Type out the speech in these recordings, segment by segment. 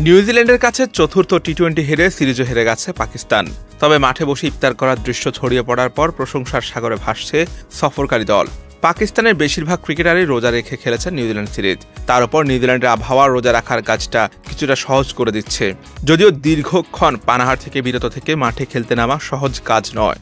নিউজিল্যান্ডের কাছে চতুর্থ টি-20 হেরে সিরিজও হেরে গেছে পাকিস্তান। তবে মাঠে বসে ইফতার করার দৃশ্য ছড়িয়ে পড়ার পর প্রশংসার সাগরে ভাসছে সফরকারী দল। পাকিস্তানের বেশিরভাগ ক্রিকেটারই রোজা রেখে খেলেছেন নিউজিল্যান্ড সিরিজ। তার উপর নিউজিল্যান্ডের আবহাওয়া রোজা রাখার কাজটা কিছুটা সহজ করে দিচ্ছে। যদিও দীর্ঘক্ষণ পানাহার থেকে বিরত থেকে মাঠে খেলতে নামা সহজ কাজ নয়।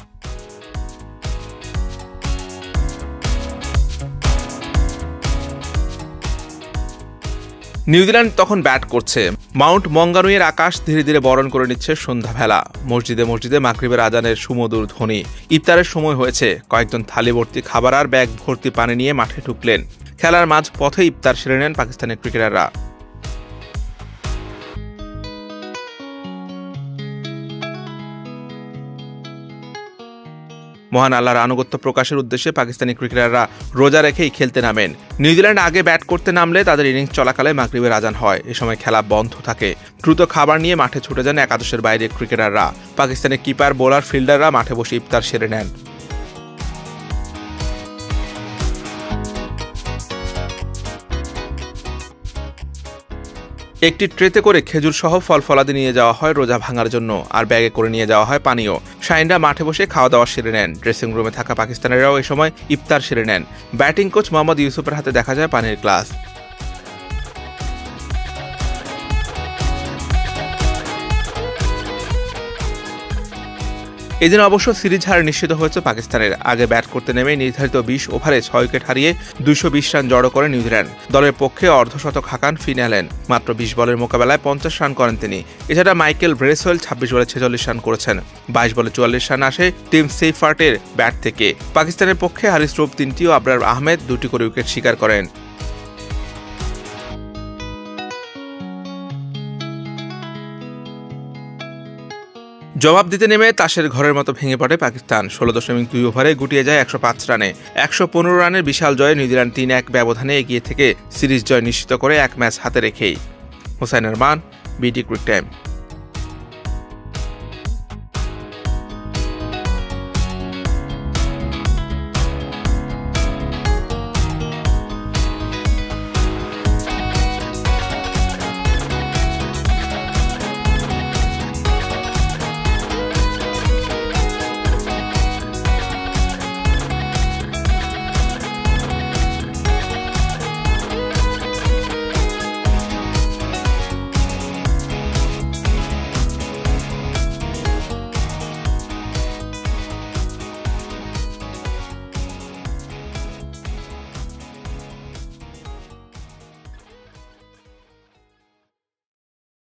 নিউজিল্যান্ড তখন ব্যাট করছে। মাউন্ট মঙ্গানুইয়ের আকাশ ধীরে ধীরে বরণ করে নিচ্ছে সন্ধ্যাবেলা। মসজিদে মসজিদে মাগরিবের আজানের সুমধুর ধ্বনি। ইফতারের সময় হয়েছে। কয়েকজন থালি ভর্তি খাবার আর ব্যাগ ভর্তি পানি নিয়ে মাঠে ঢুকলেন। খেলার মাঝ পথে ইফতার সেরে নেন পাকিস্তানের ক্রিকেটাররা। মহান আল্লাহর আনুগত্য প্রকাশের উদ্দেশ্যে পাকিস্তানি ক্রিকেটাররা রোজা রেখেই খেলতে নামেন। নিউজিল্যান্ড আগে ব্যাট করতে নামলে তাদের ইনিংস চলাকালে মাগরিবের আজান হয়। এ সময় খেলা বন্ধ থাকে। দ্রুত খাবার নিয়ে মাঠে ছুটে যান একাদশের বাইরে ক্রিকেটাররা। পাকিস্তানের কিপার, বোলার, ফিল্ডাররা মাঠে বসে ইফতার সেরে নেন। একটি ট্রেতে করে খেজুর সহ ফল ফলাদি নিয়ে যাওয়া হয় রোজা ভাঙার জন্য, আর ব্যাগে করে নিয়ে যাওয়া হয় পানীয়। শাহিনরা মাঠে বসে খাওয়া দাওয়া সেরে নেন। ড্রেসিং রুমে থাকা পাকিস্তানিরাও এ সময় ইফতার সেরে নেন। ব্যাটিং কোচ মোহাম্মদ ইউসুফের হাতে দেখা যায় পানির গ্লাস। এদিন অবশ্য সিরিজ হার নিশ্চিত হয়েছে পাকিস্তানের। আগে ব্যাট করতে নেমে নির্ধারিত 20 ওভারে 6 উইকেট হারিয়ে 220 রান জড়ো করে নিউজিল্যান্ড। দলের পক্ষে অর্ধশতক হাঁকান ফিন অ্যালেন। মাত্র 20 বলের মোকাবেলায় 50 রান করেন তিনি। এছাড়া মাইকেল ব্রেসওয়েল 26 বলে 46 রান করেছেন। 22 বলে 44 রান আসে টিম সেইফার্টের ব্যাট থেকে। পাকিস্তানের পক্ষে হারিস রৌফ 3টি ও আবরার আহমেদ 2টি করে উইকেট শিকার করেন। জবাব দিতে নেমে তাসের ঘরের মতো ভেঙে পড়ে পাকিস্তান। 16.2 ওভারে গুটিয়ে যায় 105 রানে। 115 রানের বিশাল জয়ে নিউজিল্যান্ড 3-1 ব্যবধানে এগিয়ে থেকে সিরিজ জয় নিশ্চিত করে এক ম্যাচ হাতে রেখেই। হোসাইন আরমান, বিটি ক্রিক টাইম।